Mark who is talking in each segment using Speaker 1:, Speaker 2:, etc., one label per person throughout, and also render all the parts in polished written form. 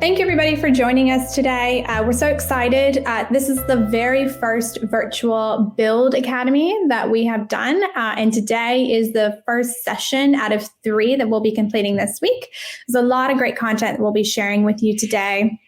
Speaker 1: Thank you, everybody, for joining us today. We're so excited. This is the very first virtual Build Academy that we have done. And today is the first session out of 3 that we'll be completing this week. There's a lot of great content we'll be sharing with you today.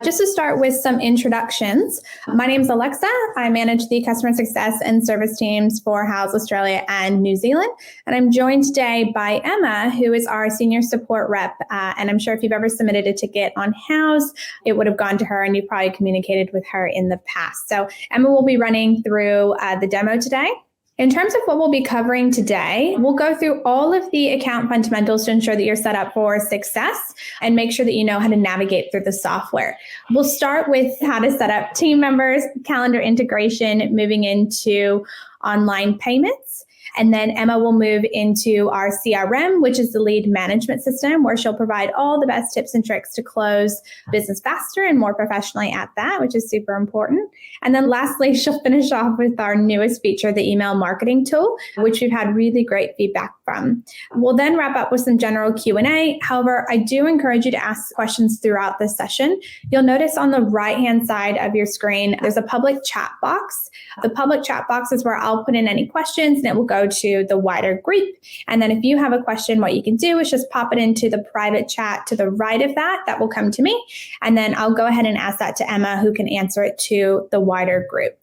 Speaker 1: Just to start with some introductions, my name is Alexa. I manage the customer success and service teams for Houzz Australia and New Zealand. And I'm joined today by Emma, who is our senior support rep. And I'm sure if you've ever submitted a ticket on Houzz, it would have gone to her and you probably communicated with her in the past. So Emma will be running through the demo today. In terms of what we'll be covering today, we'll go through all of the account fundamentals to ensure that you're set up for success and make sure that you know how to navigate through the software. We'll start with how to set up team members, calendar integration, moving into online payments. And then Emma will move into our CRM, which is the lead management system, where she'll provide all the best tips and tricks to close business faster and more professionally at that, which is super important. And then lastly, she'll finish off with our newest feature, the email marketing tool, which we've had really great feedback from. We'll then wrap up with some general Q&A. However, I do encourage you to ask questions throughout this session. You'll notice on the right-hand side of your screen, there's a public chat box. The public chat box is where I'll put in any questions and it will go to the wider group. And then if you have a question, what you can do is just pop it into the private chat to the right of that. That will come to me. And then I'll go ahead and ask that to Emma, who can answer it to the wider group.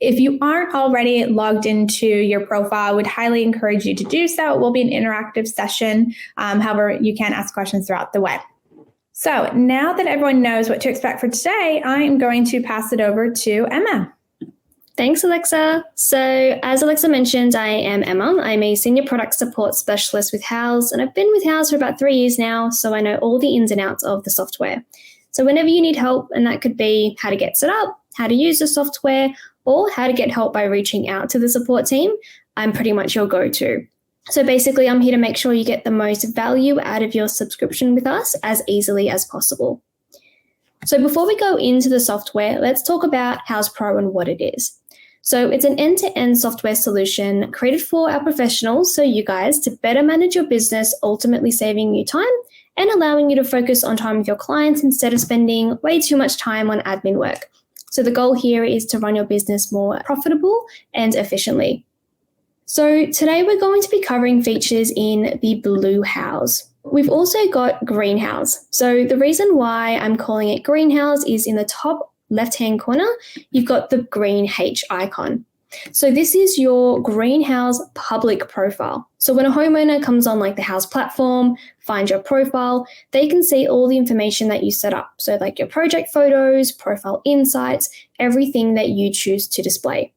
Speaker 1: If you aren't already logged into your profile, I would highly encourage you to do so. It will be an interactive session. However, you can ask questions throughout the way. So now that everyone knows what to expect for today, I am going to pass it over to Emma.
Speaker 2: Thanks, Alexa. So as Alexa mentioned, I am Emma. I'm a senior product support specialist with Houzz, and I've been with Houzz for about 3 years now, so I know all the ins and outs of the software. So whenever you need help, and that could be how to get set up, how to use the software, or how to get help by reaching out to the support team, I'm pretty much your go-to. So basically, I'm here to make sure you get the most value out of your subscription with us as easily as possible. So before we go into the software, let's talk about Houzz Pro and what it is. So it's an end-to-end software solution created for our professionals, so you guys, to better manage your business, ultimately saving you time and allowing you to focus on time with your clients instead of spending way too much time on admin work. So the goal here is to run your business more profitable and efficiently. So today we're going to be covering features in the Blue Houzz. We've also got Green Houzz. So the reason why I'm calling it Green Houzz is in the top left-hand corner, you've got the green H icon. So this is your Green Houzz public profile. So when a homeowner comes on like the Houzz platform, finds your profile, they can see all the information that you set up. So like your project photos, profile insights, everything that you choose to display.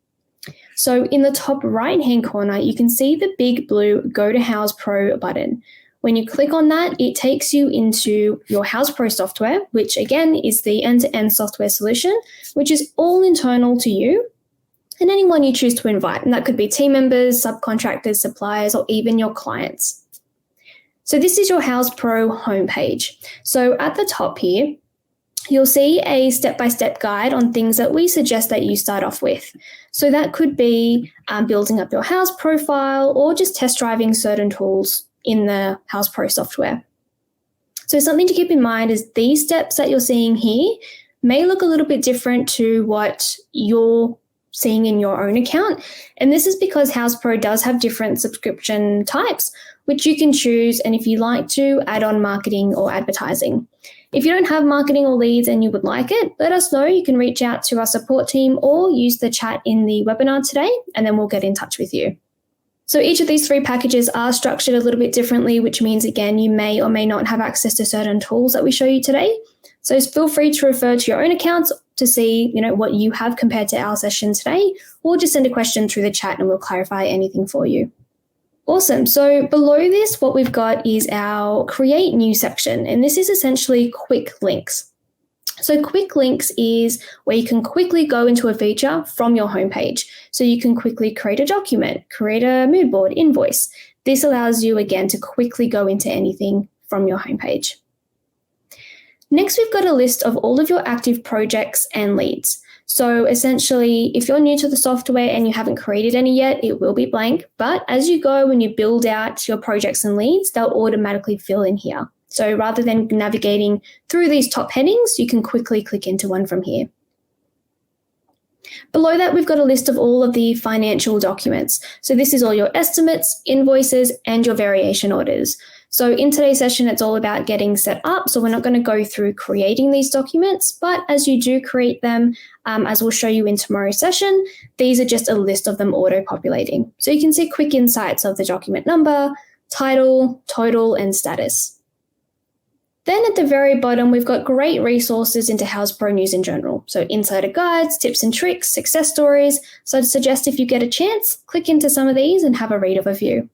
Speaker 2: So in the top right-hand corner, you can see the big blue Go to Houzz Pro button. When you click on that, it takes you into your Houzz Pro software, which again is the end-to-end software solution, which is all internal to you and anyone you choose to invite. And that could be team members, subcontractors, suppliers, or even your clients. So this is your Houzz Pro homepage. So at the top here, you'll see a step-by-step guide on things that we suggest that you start off with. So that could be building up your Houzz profile or just test driving certain tools in the Houzz Pro software. So something to keep in mind is these steps that you're seeing here may look a little bit different to what you're seeing in your own account. And this is because Houzz Pro does have different subscription types, which you can choose. And if you like to add on marketing or advertising. If you don't have marketing or leads and you would like it, let us know. You can reach out to our support team or use the chat in the webinar today, and then we'll get in touch with you. So each of these 3 packages are structured a little bit differently, which means, again, you may or may not have access to certain tools that we show you today. So feel free to refer to your own accounts to see, what you have compared to our session today, or just send a question through the chat and we'll clarify anything for you. Awesome. So below this, what we've got is our Create New section, and this is essentially quick links. So quick links is where you can quickly go into a feature from your homepage. So you can quickly create a document, create a mood board, invoice. This allows you, again, to quickly go into anything from your homepage. Next, we've got a list of all of your active projects and leads. So essentially, if you're new to the software and you haven't created any yet, it will be blank. But as you go and you build out your projects and leads, they'll automatically fill in here. So rather than navigating through these top headings, you can quickly click into one from here. Below that, we've got a list of all of the financial documents. So this is all your estimates, invoices, and your variation orders. So in today's session, it's all about getting set up. So we're not going to go through creating these documents, but as you do create them, as we'll show you in tomorrow's session, these are just a list of them auto-populating. So you can see quick insights of the document number, title, total, and status. Then at the very bottom, we've got great resources into House Pro news in general. So insider guides, tips and tricks, success stories. So I'd suggest if you get a chance, click into some of these and have a read of a few.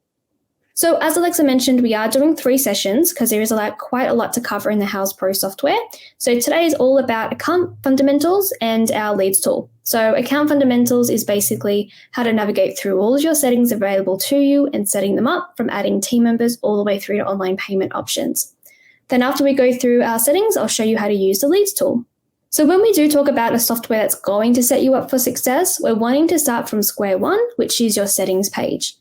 Speaker 2: So as Alexa mentioned, we are doing 3 sessions because there is quite a lot to cover in the House Pro software. So today is all about account fundamentals and our leads tool. So account fundamentals is basically how to navigate through all of your settings available to you and setting them up, from adding team members all the way through to online payment options. Then after we go through our settings, I'll show you how to use the leads tool. So when we do talk about a software that's going to set you up for success, we're wanting to start from square one, which is your settings page.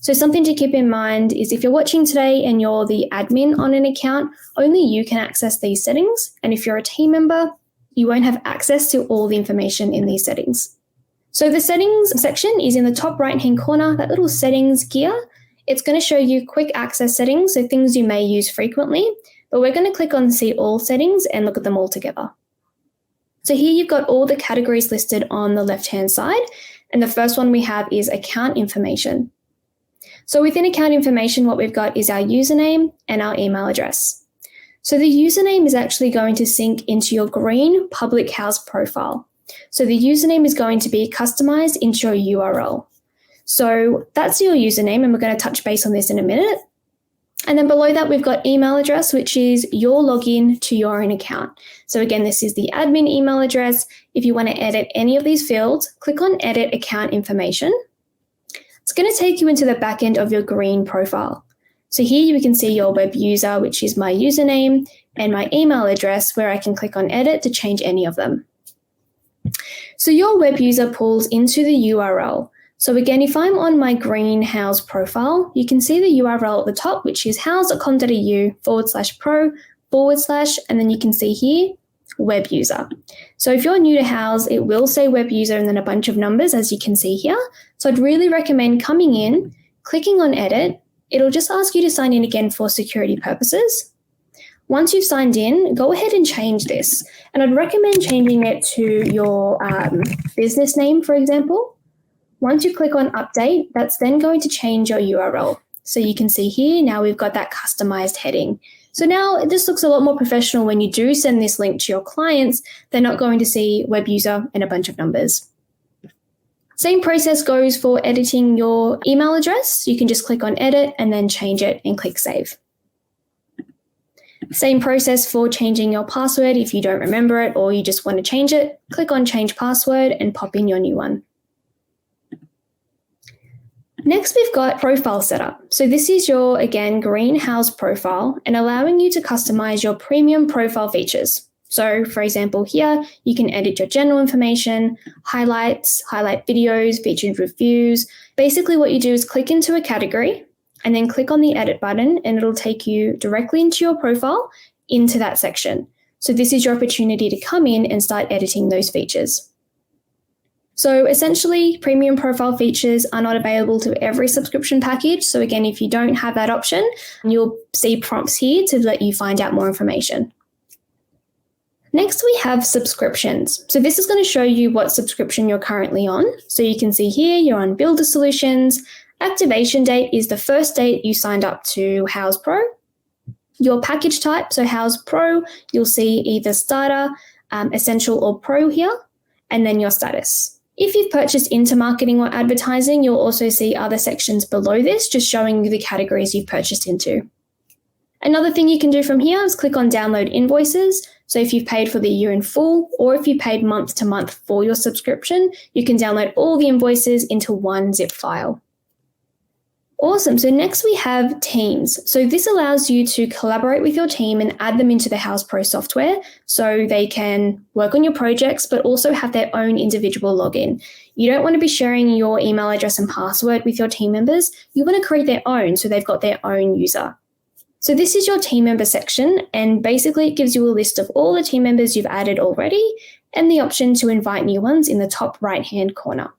Speaker 2: So something to keep in mind is if you're watching today and you're the admin on an account, only you can access these settings. And if you're a team member, you won't have access to all the information in these settings. So the settings section is in the top right-hand corner, that little settings gear. It's going to show you quick access settings, so things you may use frequently, but we're going to click on see all settings and look at them all together. So here you've got all the categories listed on the left-hand side. And the first one we have is account information. So within account information, what we've got is our username and our email address. So the username is actually going to sync into your green public house profile. So the username is going to be customized into your URL. So that's your username, and we're going to touch base on this in a minute. And then below that, we've got email address, which is your login to your own account. So again, this is the admin email address. If you want to edit any of these fields, click on edit account information. It's going to take you into the back end of your green profile. So here you can see your web user, which is my username, and my email address, where I can click on edit to change any of them. So your web user pulls into the URL. So again, if I'm on my green House profile, you can see the URL at the top, which is house.com.au/pro/ and then you can see here, web user. So if you're new to House, it will say web user and then a bunch of numbers, as you can see here. So I'd really recommend coming in, clicking on edit. It'll just ask you to sign in again for security purposes. Once you've signed in, go ahead and change this. And I'd recommend changing it to your business name, for example. Once you click on update, that's then going to change your URL. So you can see here, now we've got that customized heading. So now this looks a lot more professional when you do send this link to your clients. They're not going to see web user and a bunch of numbers. Same process goes for editing your email address. You can just click on edit and then change it and click save. Same process for changing your password. If you don't remember it or you just want to change it, click on change password and pop in your new one. Next, we've got profile setup. So this is your, again, green House profile and allowing you to customize your premium profile features. So for example, here, you can edit your general information, highlights, highlight videos, featured reviews. Basically what you do is click into a category and then click on the edit button and it'll take you directly into your profile, into that section. So this is your opportunity to come in and start editing those features. So essentially, premium profile features are not available to every subscription package. So again, if you don't have that option, you'll see prompts here to let you find out more information. Next, we have subscriptions. So this is going to show you what subscription you're currently on. So you can see here, you're on Builder Solutions. Activation date is the first date you signed up to House Pro. Your package type, so House Pro, you'll see either Starter, Essential or Pro here, and then your status. If you've purchased into marketing or advertising, you'll also see other sections below this, just showing you the categories you've purchased into. Another thing you can do from here is click on download invoices. So if you've paid for the year in full, or if you paid month to month for your subscription, you can download all the invoices into one zip file. Awesome. So next we have Teams. So this allows you to collaborate with your team and add them into the House Pro software so they can work on your projects, but also have their own individual login. You don't want to be sharing your email address and password with your team members. You want to create their own so they've got their own user. So this is your team member section, and basically it gives you a list of all the team members you've added already and the option to invite new ones in the top right-hand corner.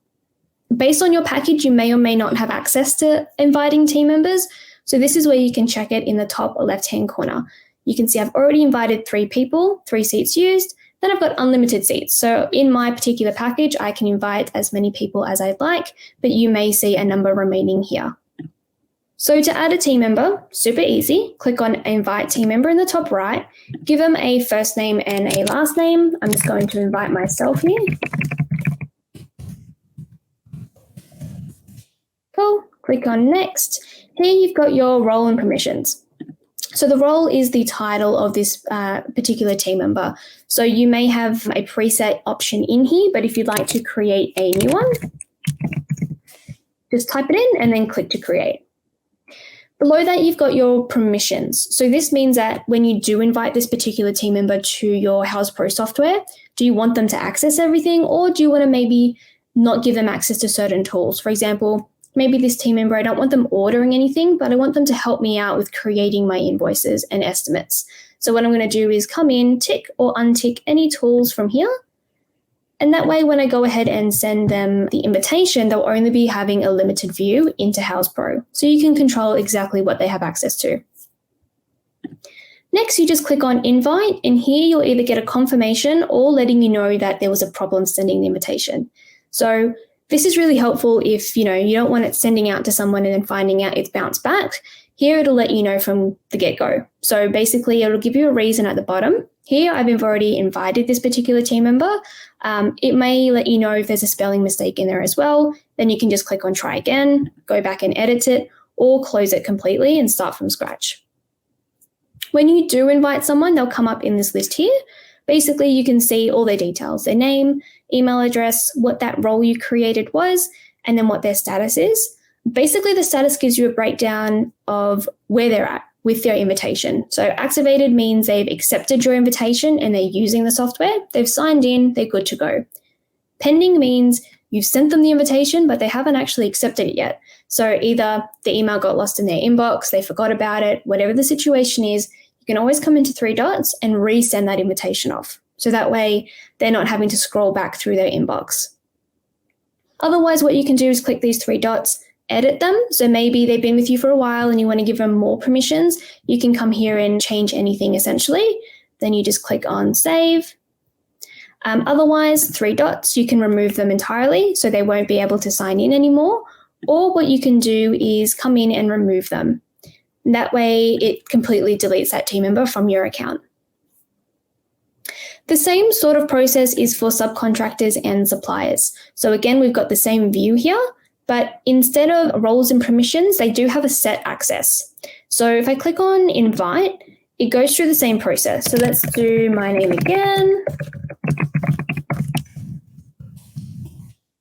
Speaker 2: Based on your package, you may or may not have access to inviting team members. So this is where you can check it in the top left-hand corner. You can see I've already invited 3 people, 3 seats used, then I've got unlimited seats. So in my particular package, I can invite as many people as I'd like, but you may see a number remaining here. So to add a team member, super easy. Click on invite team member in the top right, give them a first name and a last name. I'm just going to invite myself here. Cool, click on next. Here you've got your role and permissions. So the role is the title of this particular team member. So you may have a preset option in here, but if you'd like to create a new one, just type it in and then click to create. Below that, you've got your permissions. So this means that when you do invite this particular team member to your Houzz Pro software, do you want them to access everything, or do you want to maybe not give them access to certain tools? For example, maybe this team member, I don't want them ordering anything, but I want them to help me out with creating my invoices and estimates. So what I'm going to do is come in, tick or untick any tools from here. And that way, when I go ahead and send them the invitation, they'll only be having a limited view into Houzz Pro. So you can control exactly what they have access to. Next, you just click on invite, and here you'll either get a confirmation or letting you know that there was a problem sending the invitation. So this is really helpful if you don't want it sending out to someone and then finding out it's bounced back. Here it'll let you know from the get-go. So basically it'll give you a reason at the bottom. Here I've already invited this particular team member. It may let you know if there's a spelling mistake in there as well. Then you can just click on try again, go back and edit it, or close it completely and start from scratch. When you do invite someone, they'll come up in this list here. Basically, you can see all their details, their name, email address, what that role you created was, and then what their status is. Basically, the status gives you a breakdown of where they're at with their invitation. So activated means they've accepted your invitation and they're using the software. They've signed in, they're good to go. Pending means you've sent them the invitation, but they haven't actually accepted it yet. So either the email got lost in their inbox, they forgot about it, whatever the situation is, you can always come into 3 dots and resend that invitation off. So that way they're not having to scroll back through their inbox. Otherwise, what you can do is click these 3 dots, edit them. So maybe they've been with you for a while and you want to give them more permissions. You can come here and change anything essentially. Then you just click on save. Otherwise, 3 dots, you can remove them entirely so they won't be able to sign in anymore. Or what you can do is come in and remove them. That way it completely deletes that team member from your account. The same sort of process is for subcontractors and suppliers. So again, we've got the same view here, but instead of roles and permissions, they do have a set access. So if I click on invite, it goes through the same process. So let's do my name again.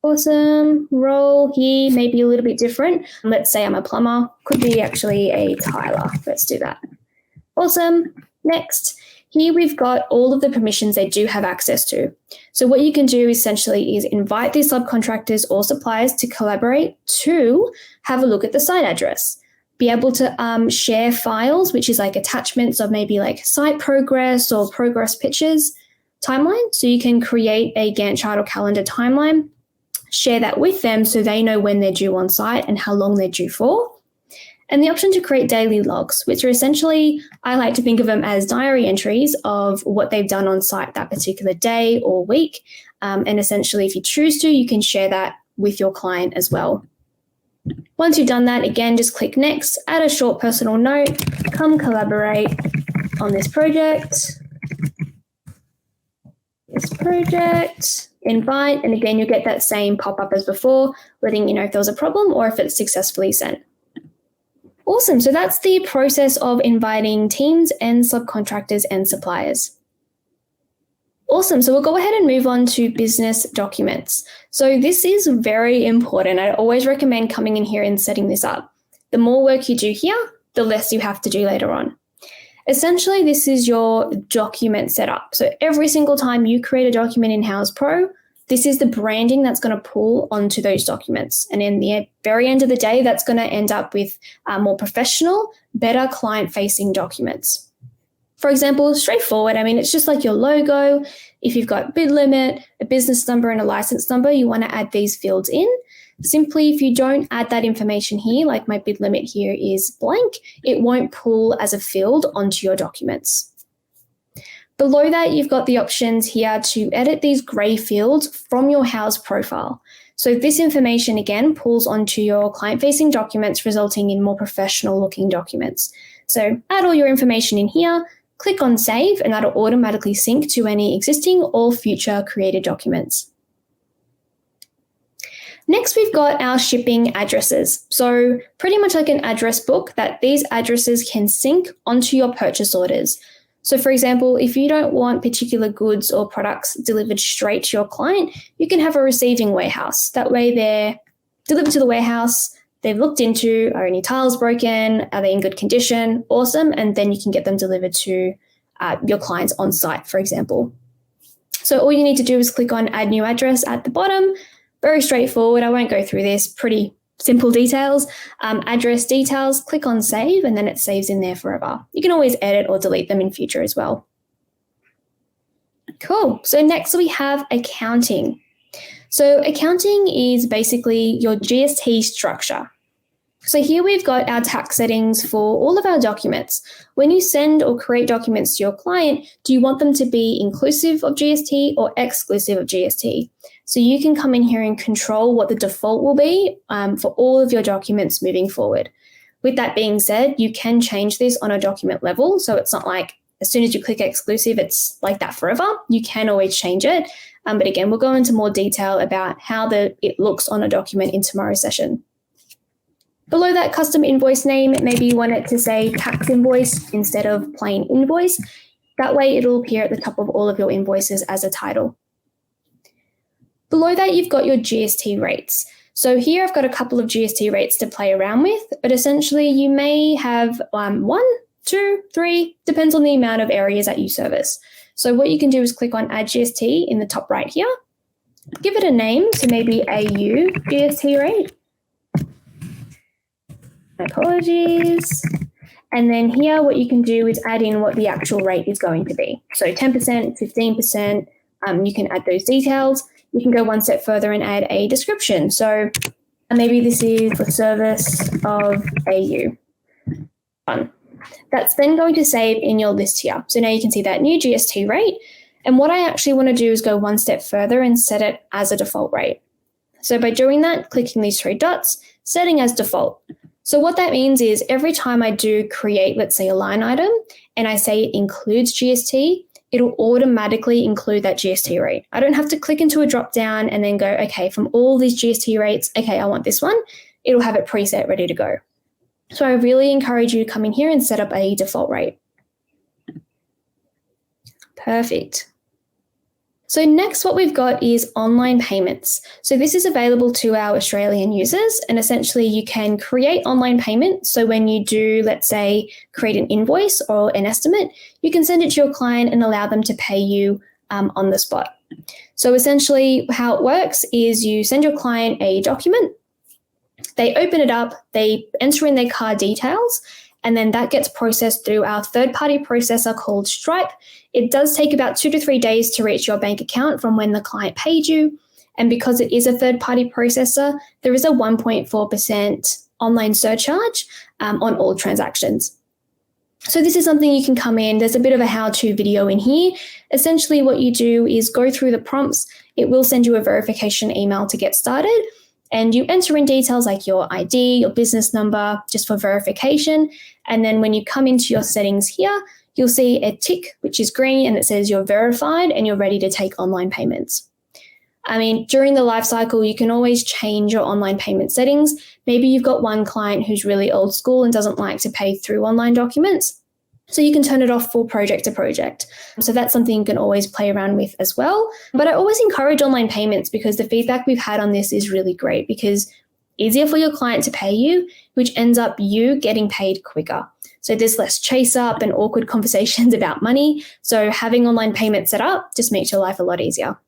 Speaker 2: Awesome. Role here may be a little bit different. Let's say I'm a plumber. Could be actually a tiler. Let's do that. Awesome. Next. Here we've got all of the permissions they do have access to. So what you can do essentially is invite these subcontractors or suppliers to collaborate to have a look at the site address. Be able to share files, which is like attachments of maybe like site progress or progress pictures, timeline. So you can create a Gantt chart or calendar timeline, share that with them so they know when they're due on site and how long they're due for. And the option to create daily logs, which are essentially, I like to think of them as diary entries of what they've done on site that particular day or week. And essentially, if you choose to, you can share that with your client as well. Once you've done that, again, just click next, add a short personal note, come collaborate on this project. Invite, and again, you'll get that same pop-up as before, letting you know if there was a problem or if it's successfully sent. Awesome. So that's the process of inviting teams and subcontractors and suppliers. Awesome. So we'll go ahead and move on to business documents. So this is very important. I always recommend coming in here and setting this up. The more work you do here, the less you have to do later on. Essentially, this is your document setup. So every single time you create a document in Houzz Pro, this is the branding that's going to pull onto those documents. And in the very end of the day, that's going to end up with more professional, better client-facing documents. For example, straightforward. I mean, it's just like your logo. If you've got bid limit, a business number, and a license number, you want to add these fields in. Simply, if you don't add that information here, like my bid limit here is blank, it won't pull as a field onto your documents. Below that, you've got the options here to edit these gray fields from your house profile. So this information, again, pulls onto your client-facing documents, resulting in more professional-looking documents. So add all your information in here, click on Save, and that'll automatically sync to any existing or future created documents. Next, we've got our shipping addresses. So pretty much like an address book, that these addresses can sync onto your purchase orders. So for example, if you don't want particular goods or products delivered straight to your client, you can have a receiving warehouse. That way they're delivered to the warehouse, they've looked into, are any tiles broken, are they in good condition, awesome, and then you can get them delivered to your clients on site, for example. So all you need to do is click on Add New Address at the bottom. Very straightforward, I won't go through this, pretty simple details. Address details, click on Save, and then it saves in there forever. You can always edit or delete them in future as well. Cool, so next we have accounting. So accounting is basically your GST structure. So here we've got our tax settings for all of our documents. When you send or create documents to your client, do you want them to be inclusive of GST or exclusive of GST? So you can come in here and control what the default will be for all of your documents moving forward. With that being said, you can change this on a document level. So it's not like as soon as you click exclusive, it's like that forever. You can always change it. But again, we'll go into more detail about how it looks on a document in tomorrow's session. Below that custom invoice name, maybe you want it to say tax invoice instead of plain invoice. That way it'll appear at the top of all of your invoices as a title. Below that, you've got your GST rates. So here I've got a couple of GST rates to play around with, but essentially you may have 1, 2, 3, depends on the amount of areas that you service. So what you can do is click on Add GST in the top right here. Give it a name, so maybe AU GST rate. Apologies. And then here, what you can do is add in what the actual rate is going to be. So 10%, 15%, you can add those details. You can go one step further and add a description. So maybe this is the service of AU. Fun. That's then going to save in your list here. So now you can see that new GST rate. And what I actually want to do is go one step further and set it as a default rate. So by doing that, clicking these 3 dots, setting as default. So what that means is every time I do create, let's say, a line item, and I say it includes GST, it'll automatically include that GST rate. I don't have to click into a drop down and then go, okay, from all these GST rates, okay, I want this one. It'll have it preset ready to go. So I really encourage you to come in here and set up a default rate. Perfect. So next, what we've got is online payments. So this is available to our Australian users, and essentially you can create online payments. So when you do, let's say, create an invoice or an estimate, you can send it to your client and allow them to pay you on the spot. So essentially how it works is you send your client a document, they open it up, they enter in their card details, and then that gets processed through our third-party processor called Stripe. It does take about 2 to 3 days to reach your bank account from when the client paid you. And because it is a third-party processor, there is a 1.4% online surcharge on all transactions. So this is something you can come in. There's a bit of a how-to video in here. Essentially what you do is go through the prompts. It will send you a verification email to get started. And you enter in details like your ID, your business number, just for verification. And then when you come into your settings here, you'll see a tick, which is green, and it says you're verified and you're ready to take online payments. I mean, during the life cycle, you can always change your online payment settings. Maybe you've got one client who's really old school and doesn't like to pay through online documents. So you can turn it off for project to project. So that's something you can always play around with as well. But I always encourage online payments because the feedback we've had on this is really great because easier for your client to pay you, which ends up you getting paid quicker. So there's less chase up and awkward conversations about money. So having online payments set up just makes your life a lot easier.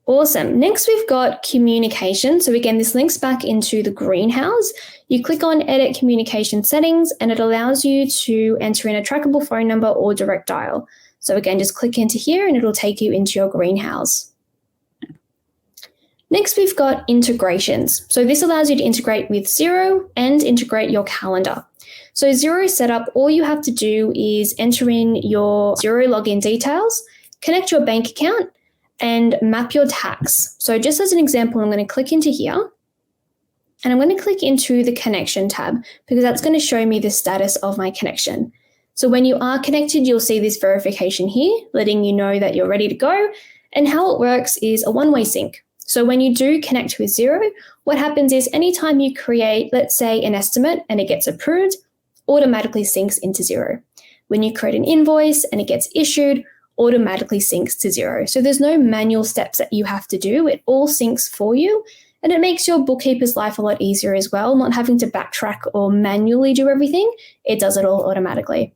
Speaker 2: Awesome. Next, we've got communication. So again, this links back into the greenhouse. You click on edit communication settings and it allows you to enter in a trackable phone number or direct dial. So again, just click into here and it'll take you into your greenhouse. Next, we've got integrations. So this allows you to integrate with Xero and integrate your calendar. So Xero setup, all you have to do is enter in your Xero login details, connect your bank account, and map your tax. So just as an example, I'm going to click into here and I'm going to click into the connection tab because that's going to show me the status of my connection. So when you are connected, you'll see this verification here, letting you know that you're ready to go. And how it works is a one-way sync. So when you do connect with Xero, what happens is anytime you create, let's say, an estimate and it gets approved, automatically syncs into Xero. When you create an invoice and it gets issued, automatically syncs to Xero. So there's no manual steps that you have to do. It all syncs for you. And it makes your bookkeeper's life a lot easier as well, not having to backtrack or manually do everything. It does it all automatically.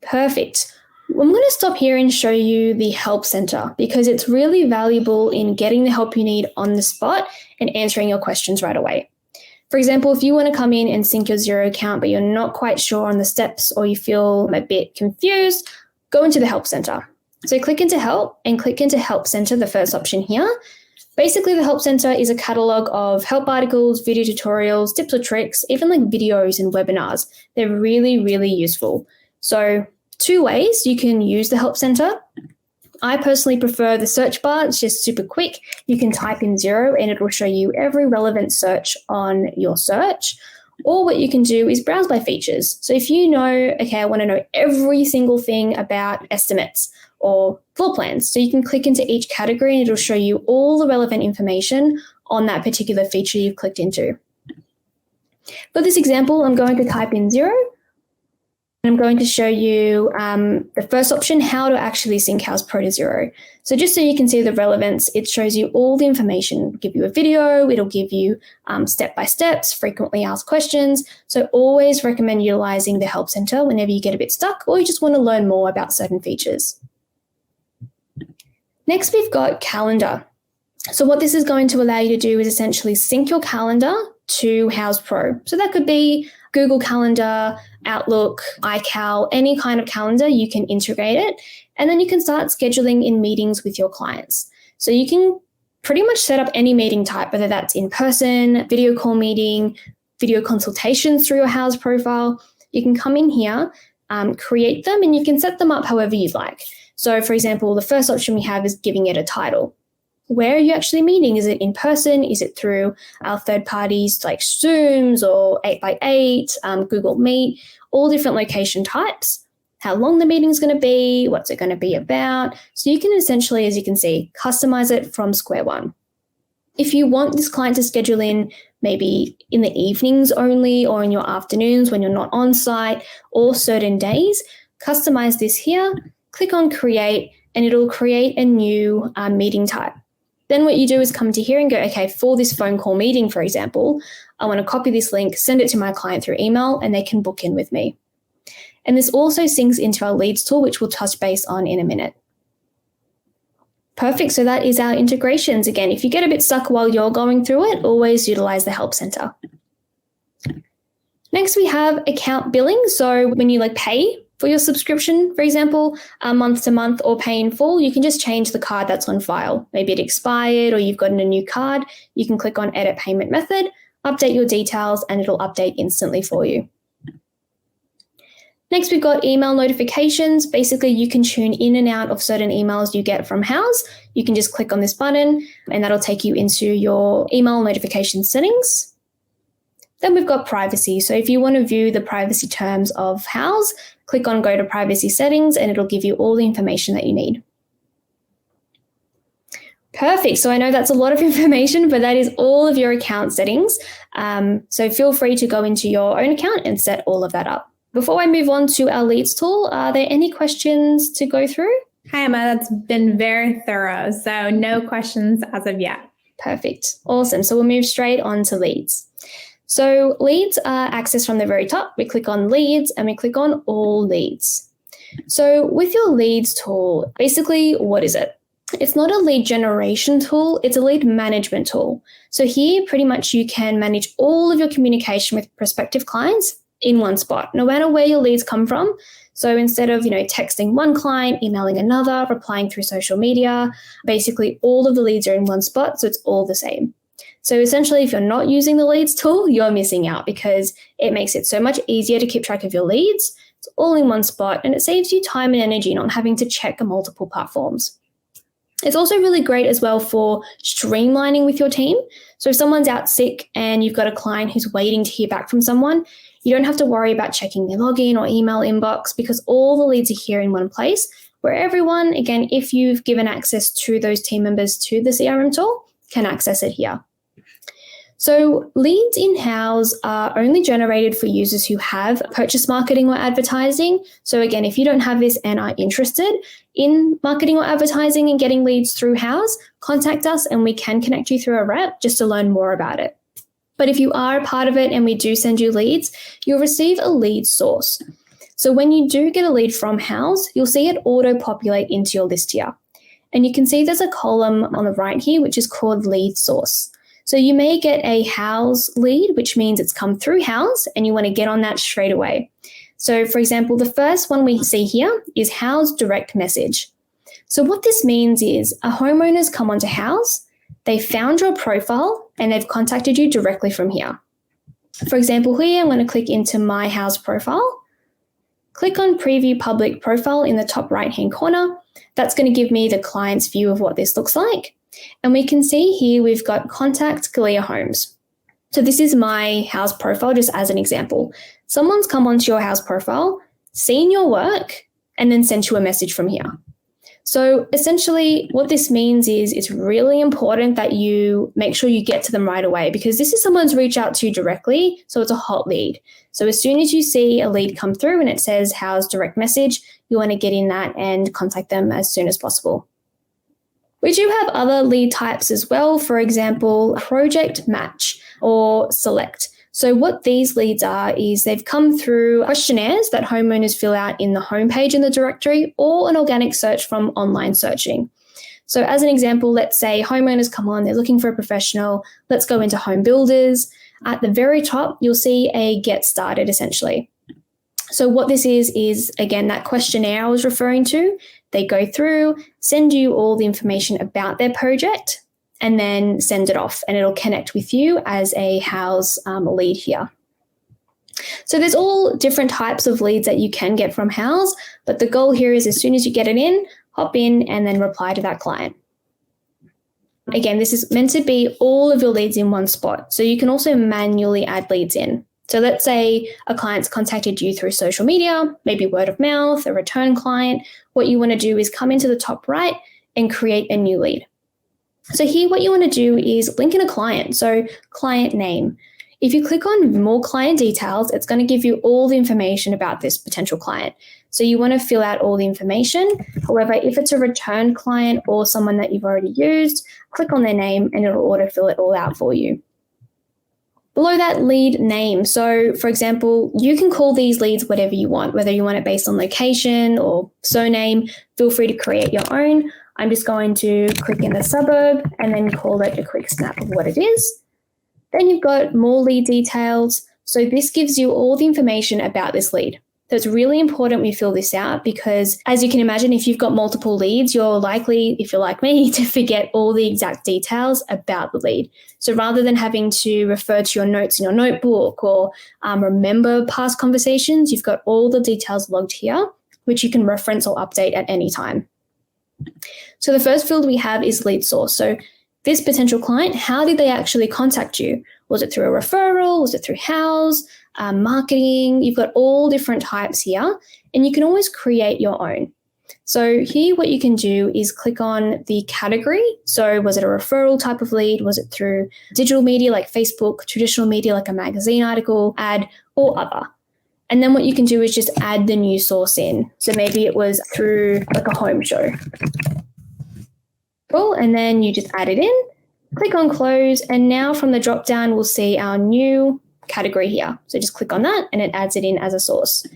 Speaker 2: Perfect. I'm going to stop here and show you the Help Center because it's really valuable in getting the help you need on the spot and answering your questions right away. For example, if you want to come in and sync your Xero account, but you're not quite sure on the steps or you feel a bit confused, go into the Help Center. So click into Help and click into Help Center, the first option here. Basically, the Help Center is a catalog of help articles, video tutorials, tips or tricks, even like videos and webinars. They're really, really useful. So 2 ways you can use the Help Center. I personally prefer the search bar. It's just super quick. You can type in Xero and it will show you every relevant search on your search. Or what you can do is browse by features. So if you know, okay, I want to know every single thing about estimates or floor plans. So you can click into each category and it'll show you all the relevant information on that particular feature you've clicked into. For this example, I'm going to type in Xero. I'm going to show you the first option, how to actually sync House Pro to Xero. So just so you can see the relevance, it shows you all the information. It'll give you a video, it'll give you step-by-steps, frequently asked questions. So always recommend utilizing the Help Center whenever you get a bit stuck or you just want to learn more about certain features. Next, we've got Calendar. So what this is going to allow you to do is essentially sync your calendar to House Pro. So that could be Google Calendar, Outlook, iCal, any kind of calendar, you can integrate it. And then you can start scheduling in meetings with your clients. So you can pretty much set up any meeting type, whether that's in person, video call meeting, video consultations through your House profile. You can come in here, create them, and you can set them up however you'd like. So for example, the first option we have is giving it a title. Where are you actually meeting? Is it in person? Is it through our third parties like Zooms or 8x8, Google Meet, all different location types, how long the meeting is going to be, what's it going to be about. So you can essentially, as you can see, customize it from square one. If you want this client to schedule in maybe in the evenings only or in your afternoons when you're not on site or certain days, customize this here, click on create, and it'll create a new meeting type. Then what you do is come to here and go, okay, for this phone call meeting, for example, I want to copy this link, send it to my client through email, and they can book in with me. And this also syncs into our Leads tool, which we'll touch base on in a minute. Perfect. So that is our integrations. Again, if you get a bit stuck while you're going through it, always utilize the Help Center. Next, we have account billing. So when you pay for your subscription, for example, month to month or pay in full, you can just change the card that's on file. Maybe it expired or you've gotten a new card. You can click on Edit Payment Method, update your details, and it'll update instantly for you. Next, we've got email notifications. Basically, you can tune in and out of certain emails you get from House. You can just click on this button and that'll take you into your email notification settings. Then we've got privacy. So if you want to view the privacy terms of House, click on Go to Privacy Settings and it'll give you all the information that you need. Perfect. So I know that's a lot of information, but that is all of your account settings. So feel free to go into your own account and set all of that up. Before I move on to our Leads tool, are there any questions to go through?
Speaker 1: Hi, Emma. That's been very thorough. So no questions as of yet.
Speaker 2: Perfect. Awesome. So we'll move straight on to Leads. So leads are accessed from the very top. We click on Leads and we click on All Leads. So with your Leads tool, basically, what is it? It's not a lead generation tool, it's a lead management tool. So here, pretty much you can manage all of your communication with prospective clients in one spot, no matter where your leads come from. So instead of, texting one client, emailing another, replying through social media, basically all of the leads are in one spot, so it's all the same. So essentially, if you're not using the leads tool, you're missing out because it makes it so much easier to keep track of your leads. It's all in one spot and it saves you time and energy not having to check multiple platforms. It's also really great as well for streamlining with your team. So if someone's out sick and you've got a client who's waiting to hear back from someone, you don't have to worry about checking their login or email inbox because all the leads are here in one place where everyone, again, if you've given access to those team members to the CRM tool, can access it here. So leads in Houzz are only generated for users who have purchased marketing or advertising. So again, if you don't have this and are interested in marketing or advertising and getting leads through Houzz, contact us and we can connect you through a rep just to learn more about it. But if you are a part of it and we do send you leads, you'll receive a lead source. So when you do get a lead from Houzz, you'll see it auto-populate into your list here. And you can see there's a column on the right here, which is called lead source. So you may get a Houzz lead, which means it's come through Houzz and you want to get on that straight away. So for example, the first one we see here is Houzz direct message. So what this means is a homeowner's come onto Houzz, they found your profile and they've contacted you directly from here. For example, here I'm going to click into my Houzz profile, click on preview public profile in the top right-hand corner. That's going to give me the client's view of what this looks like. And we can see here we've got contact Galea Homes. So this is my Houzz profile just as an example. Someone's come onto your Houzz profile, seen your work, and then sent you a message from here. So essentially what this means is it's really important that you make sure you get to them right away because this is someone's reached out to you directly, so it's a hot lead. So as soon as you see a lead come through and it says Houzz direct message, you want to get in that and contact them as soon as possible. We do have other lead types as well, for example, project match or select. So what these leads are is they've come through questionnaires that homeowners fill out in the homepage in the directory or an organic search from online searching. So as an example, let's say homeowners come on, they're looking for a professional. Let's go into home builders. At the very top, you'll see a get started essentially. So what this is again, that questionnaire I was referring to. They go through, send you all the information about their project, and then send it off, and it'll connect with you as a Houzz lead here. So there's all different types of leads that you can get from Houzz, but the goal here is as soon as you get it in, hop in and then reply to that client. Again, this is meant to be all of your leads in one spot, so you can also manually add leads in. So let's say a client's contacted you through social media, maybe word of mouth, a return client. What you want to do is come into the top right and create a new lead. So here what you want to do is link in a client, so client name. If you click on more client details, it's going to give you all the information about this potential client. So you want to fill out all the information. However, if it's a return client or someone that you've already used, click on their name and it'll autofill it all out for you. Below that, lead name. So for example, you can call these leads whatever you want, whether you want it based on location or surname, feel free to create your own. I'm just going to click in the suburb and then call it a quick snap of what it is. Then you've got more lead details. So this gives you all the information about this lead. So it's really important we fill this out because as you can imagine, if you've got multiple leads, you're likely, if you're like me, to forget all the exact details about the lead. So rather than having to refer to your notes in your notebook or remember past conversations, you've got all the details logged here, which you can reference or update at any time. So the first field we have is lead source. So this potential client, how did they actually contact you? Was it through a referral? Was it through Houzz? Marketing? You've got all different types here, and you can always create your own. So here what you can do is click on the category. So was it a referral type of lead? Was it through digital media like Facebook, traditional media like a magazine article, ad, or other? And then what you can do is just add the new source in. So maybe it was through like a home show. Cool, and then you just add it in, click on close, and now from the drop down we'll see our new category here. So just click on that and it adds it in as a source.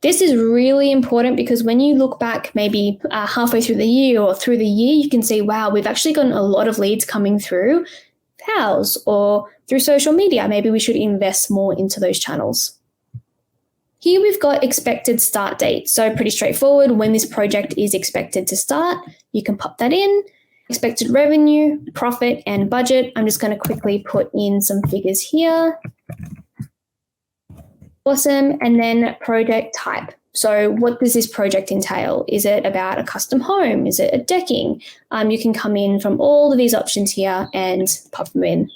Speaker 2: This is really important because when you look back maybe halfway through the year or through the year, you can see, wow, we've actually gotten a lot of leads coming through Houzz or through social media. Maybe we should invest more into those channels. Here we've got expected start date. So pretty straightforward. When this project is expected to start, you can pop that in. Expected revenue, profit, and budget. I'm just going to quickly put in some figures here. Awesome. And then project type. So what does this project entail? Is it about a custom home? Is it a decking? You can come in from all of these options here and pop them in.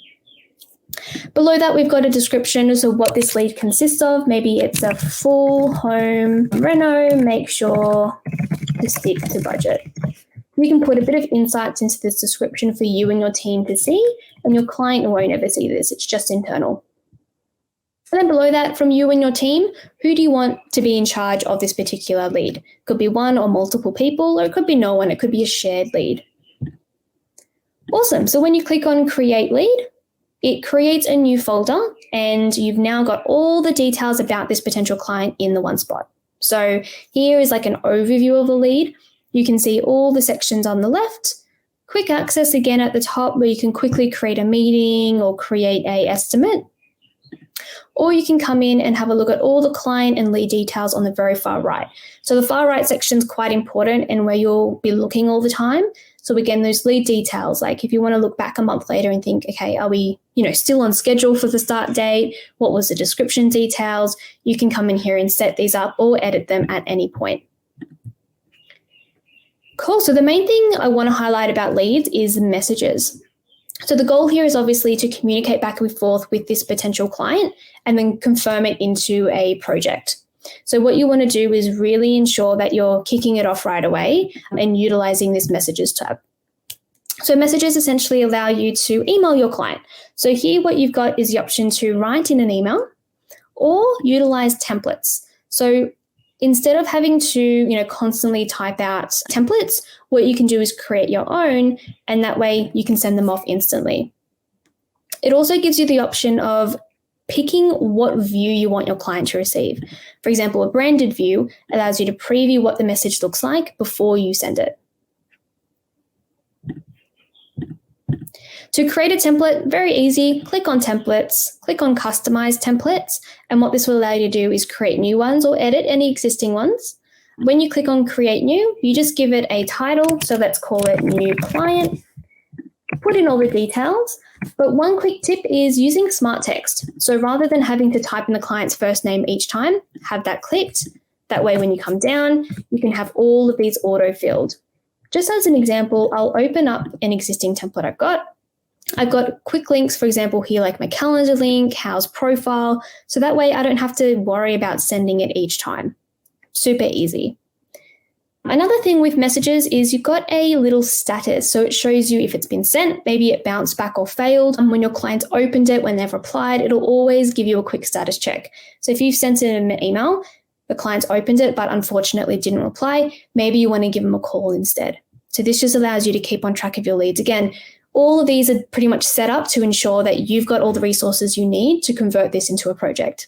Speaker 2: Below that, we've got a description of what this lead consists of. Maybe it's a full home reno, make sure to stick to budget. You can put a bit of insights into this description for you and your team to see, and your client won't ever see this. It's just internal. And then below that, from you and your team, who do you want to be in charge of this particular lead? Could be one or multiple people, or it could be no one. It could be a shared lead. Awesome. So when you click on Create Lead, it creates a new folder, and you've now got all the details about this potential client in the one spot. So here is like an overview of the lead. You can see all the sections on the left. Quick access again at the top where you can quickly create a meeting or create an estimate. Or you can come in and have a look at all the client and lead details on the very far right. So the far right section is quite important and where you'll be looking all the time. So again, those lead details, like if you want to look back a month later and think, okay, are we, still on schedule for the start date? What was the description details? You can come in here and set these up or edit them at any point. Cool. So the main thing I want to highlight about leads is messages. So the goal here is obviously to communicate back and forth with this potential client and then confirm it into a project. So what you want to do is really ensure that you're kicking it off right away and utilizing this messages tab. So messages essentially allow you to email your client. So here what you've got is the option to write in an email or utilize templates. So instead of having to, constantly type out templates, what you can do is create your own, and that way you can send them off instantly. It also gives you the option of picking what view you want your client to receive. For example, a branded view allows you to preview what the message looks like before you send it. To create a template, very easy, click on templates, click on customize templates, and what this will allow you to do is create new ones or edit any existing ones. When you click on create new, you just give it a title, so let's call it new client, put in all the details, but one quick tip is using smart text. So rather than having to type in the client's first name each time, have that clicked. That way when you come down, you can have all of these auto-filled. Just as an example, I'll open up an existing template I've got. I've got quick links, for example, here like my calendar link, Houzz profile. So that way I don't have to worry about sending it each time. Super easy. Another thing with messages is you've got a little status. So it shows you if it's been sent, maybe it bounced back or failed. And when your clients opened it, when they've replied, it'll always give you a quick status check. So if you've sent an email, the clients opened it, but unfortunately didn't reply, maybe you want to give them a call instead. So this just allows you to keep on track of your leads. Again, all of these are pretty much set up to ensure that you've got all the resources you need to convert this into a project.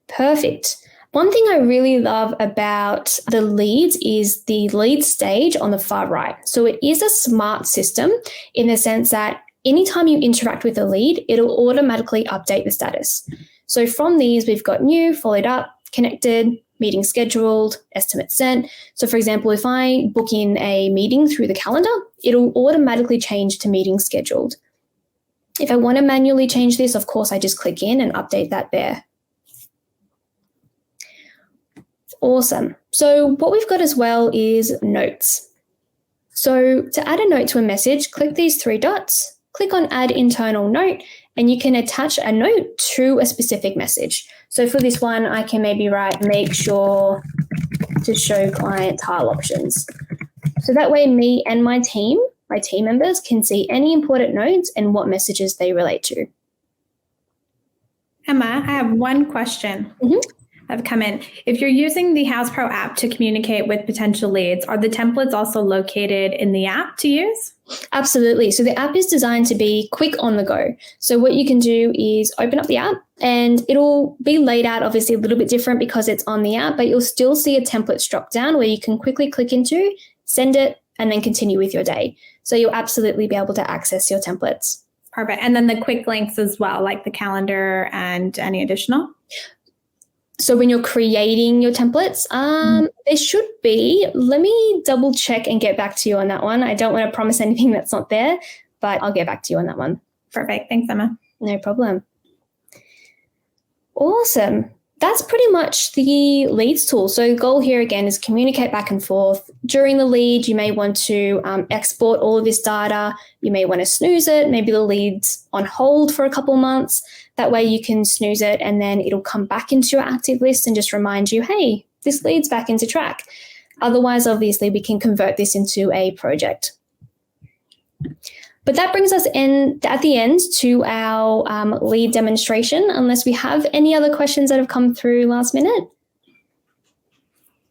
Speaker 2: Perfect. One thing I really love about the leads is the lead stage on the far right. So it is a smart system in the sense that anytime you interact with a lead, it'll automatically update the status. So from these, we've got new, followed up, connected, meeting scheduled, estimate sent. So for example, if I book in a meeting through the calendar, it'll automatically change to meeting scheduled. If I want to manually change this, of course, I just click in and update that there. Awesome. So what we've got as well is notes. So to add a note to a message, click these three dots, click on add internal note, and you can attach a note to a specific message. So for this one, I can maybe write, make sure to show client tile options. So that way me and my team members can see any important notes and what messages they relate to.
Speaker 1: Emma, I have one question. have come in. If you're using the House Pro app to communicate with potential leads, are the templates also located in the app to use?
Speaker 2: Absolutely. So the app is designed to be quick on the go. So what you can do is open up the app and it'll be laid out obviously a little bit different because it's on the app, but you'll still see a templates drop down where you can quickly click into, send it, and then continue with your day. So you'll absolutely be able to access your templates.
Speaker 1: Perfect. And then the quick links as well, like the calendar and any additional?
Speaker 2: So when you're creating your templates, there should be, let me double check and get back to you on that one. I don't want to promise anything that's not there, but I'll get back to you on that one.
Speaker 1: Perfect. Thanks, Emma.
Speaker 2: No problem. Awesome. That's pretty much the leads tool. So the goal here again is communicate back and forth. During the lead, you may want to export all of this data. You may want to snooze it. Maybe the lead's on hold for a couple months. That way you can snooze it and then it'll come back into your active list and just remind you, hey, this lead's back into track. Otherwise, obviously, we can convert this into a project. But that brings us in at the end to our lead demonstration, unless we have any other questions that have come through last minute.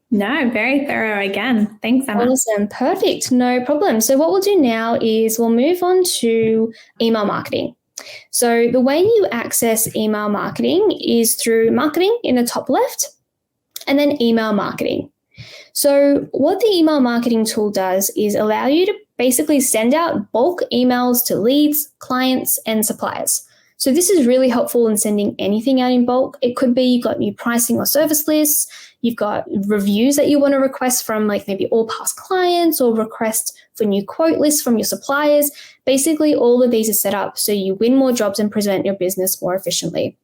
Speaker 1: No, very thorough again. Thanks, Emma.
Speaker 2: Awesome. Perfect. No problem. So what we'll do now is we'll move on to email marketing. So the way you access email marketing is through marketing in the top left and then email marketing. So what the email marketing tool does is allow you to basically send out bulk emails to leads, clients, and suppliers. So this is really helpful in sending anything out in bulk. It could be you've got new pricing or service lists, you've got reviews that you want to request from like maybe all past clients or request for new quote lists from your suppliers. Basically, all of these are set up so you win more jobs and present your business more efficiently.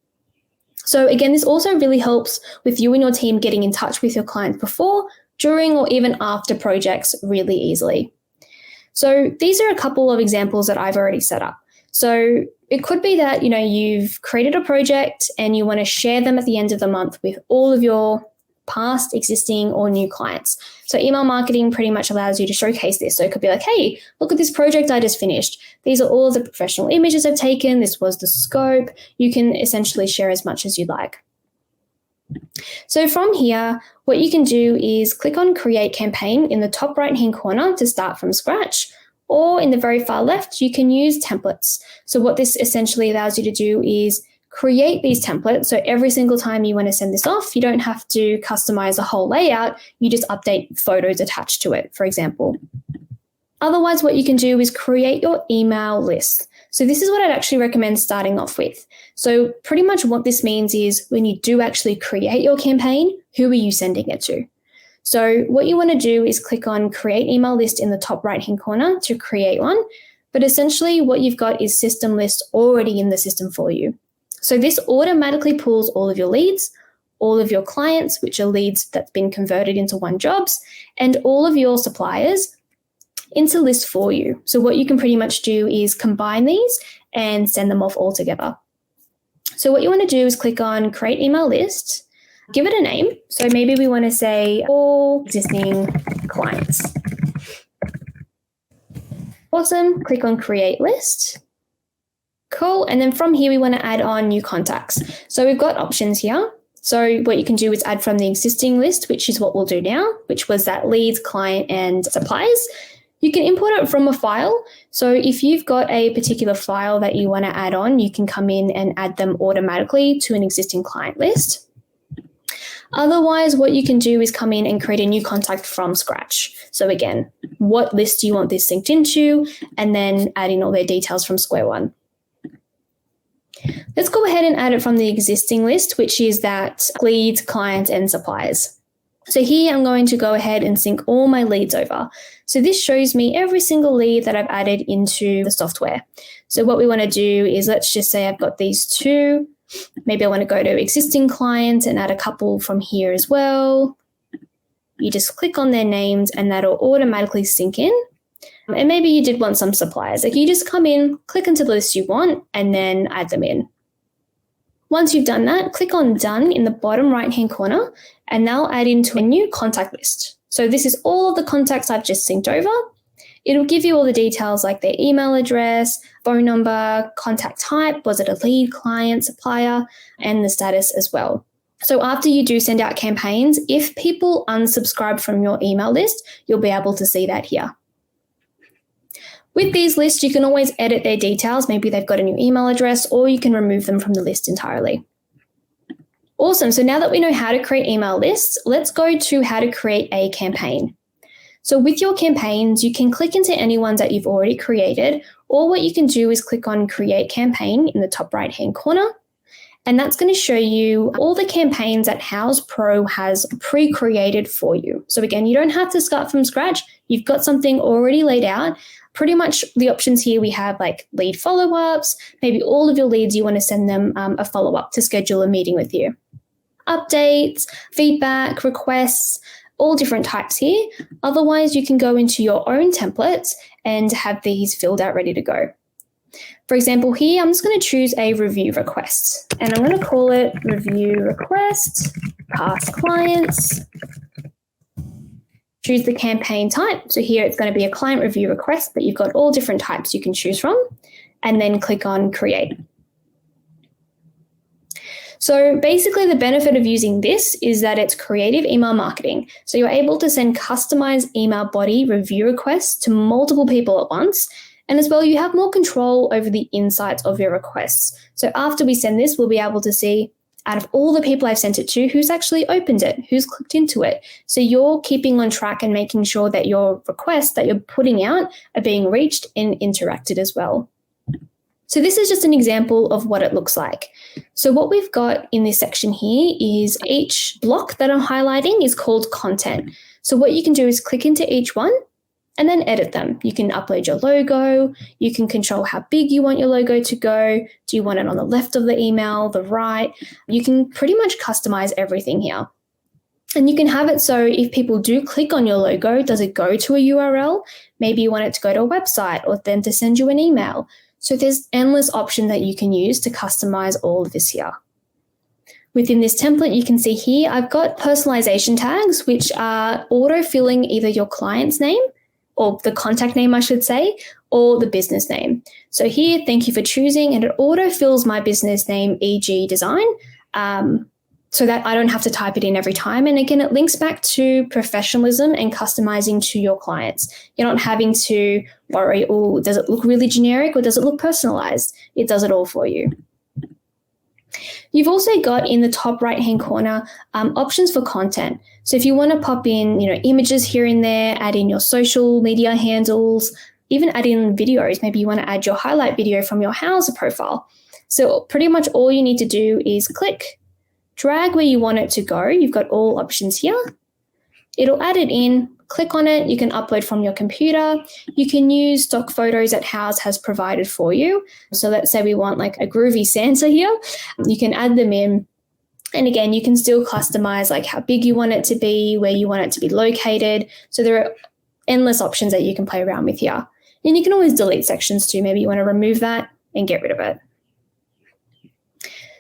Speaker 2: So again, this also really helps with you and your team getting in touch with your clients before, during, or even after projects really easily. So these are a couple of examples that I've already set up. So it could be that, you've created a project and you want to share them at the end of the month with all of your past, existing, or new clients. So email marketing pretty much allows you to showcase this. So it could be like, hey, look at this project I just finished. These are all of the professional images I've taken. This was the scope. You can essentially share as much as you like. So from here, what you can do is click on Create Campaign in the top right-hand corner to start from scratch, or in the very far left, you can use templates. So what this essentially allows you to do is create these templates. So every single time you want to send this off, you don't have to customize the whole layout. You just update photos attached to it, for example. Otherwise, what you can do is create your email list. So this is what I'd actually recommend starting off with. So pretty much what this means is when you do actually create your campaign, who are you sending it to? So what you want to do is click on Create Email List in the top right-hand corner to create one. But essentially what you've got is system list already in the system for you. So this automatically pulls all of your leads, all of your clients, which are leads that's been converted into one jobs, and all of your suppliers into list for you. So what you can pretty much do is combine these and send them off all together. So what you want to do is click on Create Email List, give it a name. So maybe we want to say all existing clients. Awesome. Click on Create List. Cool. And then from here, we want to add on new contacts. So we've got options here. So what you can do is add from the existing list, which is what we'll do now, which was that leads, client, and suppliers. You can import it from a file. So if you've got a particular file that you want to add on, you can come in and add them automatically to an existing client list. Otherwise, what you can do is come in and create a new contact from scratch. So again, what list do you want this synced into? And then add in all their details from square one. Let's go ahead and add it from the existing list, which is that leads, clients, and suppliers. So here I'm going to go ahead and sync all my leads over. So this shows me every single lead that I've added into the software. So what we want to do is, let's just say I've got these two. Maybe I want to go to existing clients and add a couple from here as well. You just click on their names and that'll automatically sync in. And maybe you did want some suppliers. Like you just come in, click into the list you want, and then add them in. Once you've done that, click on Done in the bottom right-hand corner, and they'll add into a new contact list. So this is all of the contacts I've just synced over. It'll give you all the details like their email address, phone number, contact type, was it a lead, client, supplier, and the status as well. So after you do send out campaigns, if people unsubscribe from your email list, you'll be able to see that here. With these lists, you can always edit their details. Maybe they've got a new email address, or you can remove them from the list entirely. Awesome. So now that we know how to create email lists, let's go to how to create a campaign. So with your campaigns, you can click into any ones that you've already created, or what you can do is click on Create Campaign in the top right-hand corner. And that's going to show you all the campaigns that Houzz Pro has pre-created for you. So again, you don't have to start from scratch. You've got something already laid out. Pretty much the options here, we have like lead follow-ups, maybe all of your leads, you want to send them a follow-up to schedule a meeting with you. Updates, feedback, requests, all different types here. Otherwise, you can go into your own templates and have these filled out ready to go. For example, here, I'm just going to choose a review request, and I'm going to call it review request, past clients. Choose the campaign type. So here it's going to be a client review request, but you've got all different types you can choose from, and then click on create. So basically the benefit of using this is that it's creative email marketing. So you're able to send customized email body review requests to multiple people at once. And as well, you have more control over the insights of your requests. So after we send this, we'll be able to see out of all the people I've sent it to, who's actually opened it, who's clicked into it. So you're keeping on track and making sure that your requests that you're putting out are being reached and interacted as well. So this is just an example of what it looks like. So what we've got in this section here is each block that I'm highlighting is called content. So what you can do is click into each one and then edit them. You can upload your logo. You can control how big you want your logo to go. Do you want it on the left of the email, the right? You can pretty much customize everything here. And you can have it so if people do click on your logo, does it go to a URL? Maybe you want it to go to a website or then to send you an email. So there's endless options that you can use to customize all of this here. Within this template, you can see here, I've got personalization tags, which are auto-filling either your client's name or the contact name, I should say, or the business name. So here, thank you for choosing, and it auto-fills my business name, e.g. design, so that I don't have to type it in every time. And again, it links back to professionalism and customizing to your clients. You're not having to worry, oh, does it look really generic or does it look personalized? It does it all for you. You've also got in the top right-hand corner options for content. So if you want to pop in, images here and there, add in your social media handles, even add in videos. Maybe you want to add your highlight video from your Houzz profile. So pretty much all you need to do is click, drag where you want it to go. You've got all options here. It'll add it in. Click on it. You can upload from your computer. You can use stock photos that Houzz has provided for you. So let's say we want like a groovy Santa here. You can add them in. And again, you can still customize like how big you want it to be, where you want it to be located. So there are endless options that you can play around with here. And you can always delete sections too. Maybe you want to remove that and get rid of it.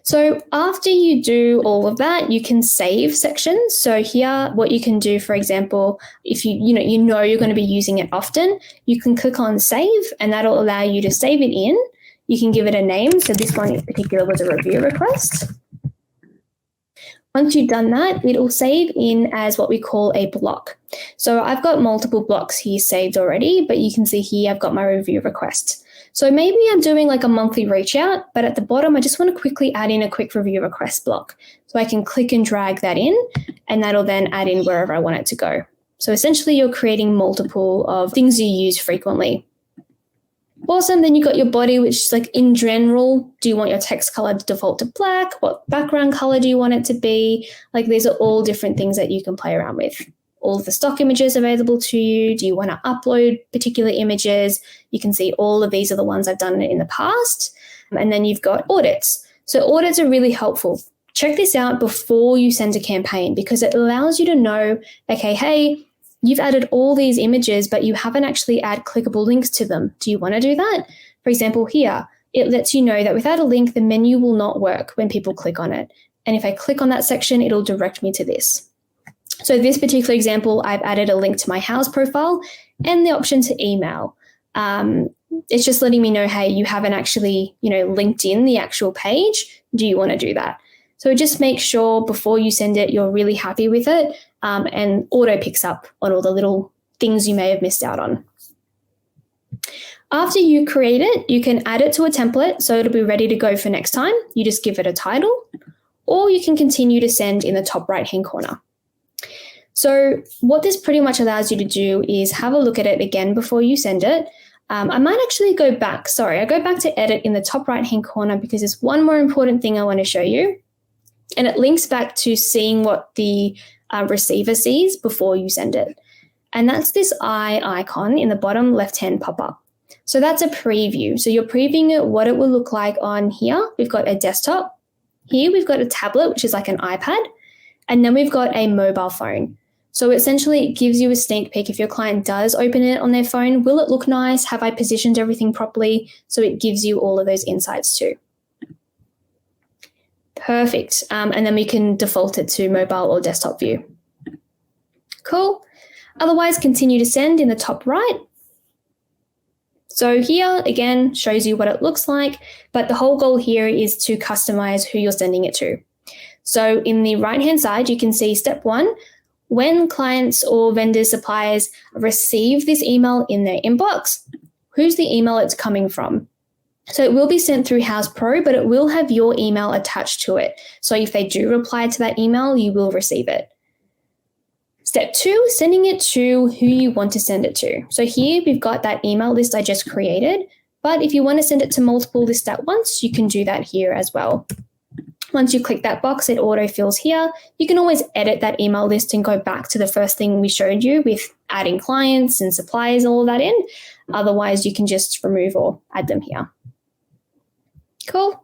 Speaker 2: So after you do all of that, you can save sections. So here, what you can do, for example, if you know you're going to be using it often, you can click on save, and that'll allow you to save it in. You can give it a name. So this one in particular was a review request. Once you've done that, it'll save in as what we call a block. So I've got multiple blocks here saved already, but you can see here I've got my review request. So maybe I'm doing like a monthly reach out, but at the bottom, I just want to quickly add in a quick review request block. So I can click and drag that in, and that'll then add in wherever I want it to go. So essentially you're creating multiple of things you use frequently. Awesome. Then you got your body, which is like in general, do you want your text color to default to black? What background color do you want it to be? Like these are all different things that you can play around with. All of the stock images available to you. Do you want to upload particular images? You can see all of these are the ones I've done in the past. And then you've got audits. So audits are really helpful. Check this out before you send a campaign because it allows you to know, okay, hey, you've added all these images, but you haven't actually added clickable links to them. Do you want to do that? For example, here, it lets you know that without a link, the menu will not work when people click on it. And if I click on that section, it'll direct me to this. So this particular example, I've added a link to my Houzz profile and the option to email. It's just letting me know, hey, you haven't actually, linked in the actual page. Do you want to do that? So just make sure before you send it, you're really happy with it, and auto picks up on all the little things you may have missed out on. After you create it, you can add it to a template so it'll be ready to go for next time. You just give it a title, or you can continue to send in the top right-hand corner. So what this pretty much allows you to do is have a look at it again before you send it. I might actually go back. I go back to edit in the top right-hand corner because there's one more important thing I want to show you. And it links back to seeing what the receiver sees before you send it. And that's this eye icon in the bottom left-hand pop-up. So that's a preview. So you're previewing it, what it will look like on here. We've got a desktop. Here we've got a tablet, which is like an iPad. And then we've got a mobile phone. So essentially it gives you a sneak peek if your client does open it on their phone. Will it look nice? Have I positioned everything properly? So it gives you all of those insights too. Perfect. And then we can default it to mobile or desktop view. Cool. Otherwise, continue to send in the top right. So here, again, shows you what it looks like, but the whole goal here is to customize who you're sending it to. So in the right-hand side, you can see step 1, when clients or vendors, suppliers receive this email in their inbox, who's the email it's coming from? So it will be sent through Houzz Pro, but it will have your email attached to it. So if they do reply to that email, you will receive it. Step 2, sending it to who you want to send it to. So here we've got that email list I just created, but if you want to send it to multiple lists at once, you can do that here as well. Once you click that box, it auto-fills here. You can always edit that email list and go back to the first thing we showed you with adding clients and suppliers, all of that in. Otherwise, you can just remove or add them here. Cool.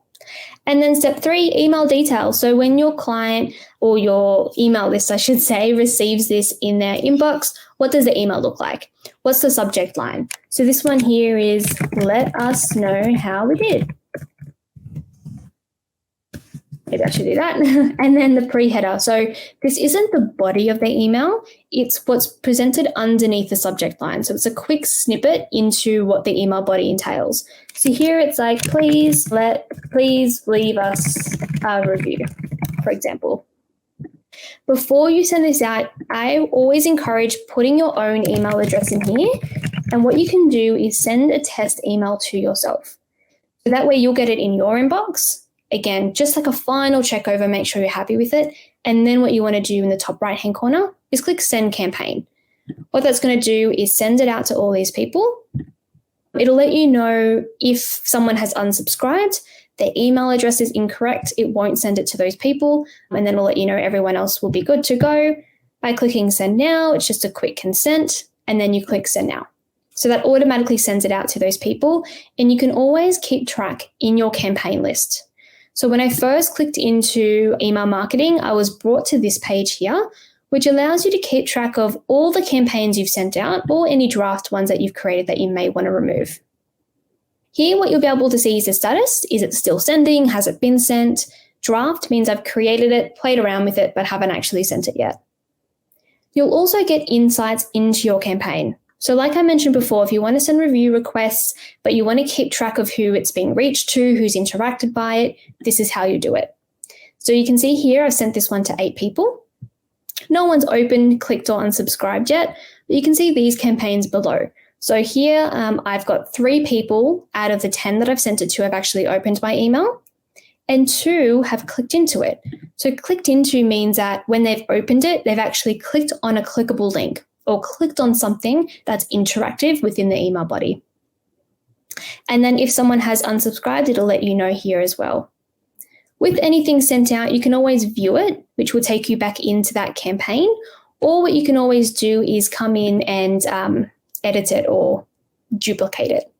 Speaker 2: And then step 3, email details. So when your client or your email list, I should say, receives this in their inbox, what does the email look like? What's the subject line? So this one here is, let us know how we did. Maybe I should do that. And then the pre-header. So this isn't the body of the email. It's what's presented underneath the subject line. So it's a quick snippet into what the email body entails. So here it's like, please leave us a review, for example. Before you send this out, I always encourage putting your own email address in here. And what you can do is send a test email to yourself. So that way you'll get it in your inbox. Again, just like a final check over, make sure you're happy with it. And then what you want to do in the top right-hand corner is click Send Campaign. What that's going to do is send it out to all these people. It'll let you know if someone has unsubscribed, their email address is incorrect, it won't send it to those people, and then it'll let you know everyone else will be good to go. By clicking Send Now, it's just a quick consent, and then you click Send Now. So that automatically sends it out to those people, and you can always keep track in your campaign list. So when I first clicked into email marketing, I was brought to this page here, which allows you to keep track of all the campaigns you've sent out or any draft ones that you've created that you may want to remove. Here, what you'll be able to see is the status. Is it still sending? Has it been sent? Draft means I've created it, played around with it, but haven't actually sent it yet. You'll also get insights into your campaign. So like I mentioned before, if you want to send review requests, but you want to keep track of who it's being reached to, who's interacted by it, this is how you do it. So you can see here, I've sent this one to 8 people. No one's opened, clicked, or unsubscribed yet, but you can see these campaigns below. So here I've got 3 people out of the 10 that I've sent it to have actually opened my email, and 2 have clicked into it. So clicked into means that when they've opened it, they've actually clicked on a clickable link or clicked on something that's interactive within the email body. And then if someone has unsubscribed, it'll let you know here as well. With anything sent out, you can always view it, which will take you back into that campaign. Or what you can always do is come in and edit it or duplicate it.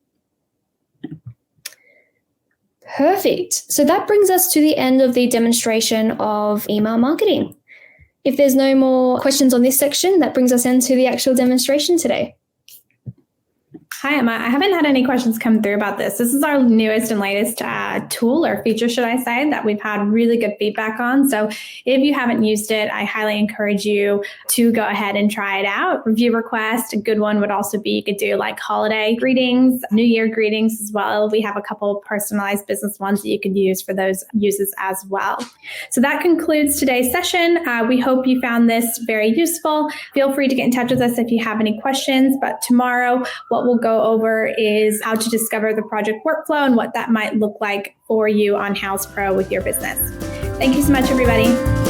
Speaker 2: Perfect. So that brings us to the end of the demonstration of email marketing. If there's no more questions on this section, that brings us into the actual demonstration today.
Speaker 1: Hi, Emma. I haven't had any questions come through about this. This is our newest and latest tool or feature, should I say, that we've had really good feedback on. So if you haven't used it, I highly encourage you to go ahead and try it out. Review request, a good one would also be you could do like holiday greetings, New Year greetings as well. We have a couple personalized business ones that you could use for those uses as well. So that concludes today's session. We hope you found this very useful. Feel free to get in touch with us if you have any questions. But tomorrow, what we'll go over is how to discover the project workflow and what that might look like for you on House Pro with your business. Thank you so much, everybody.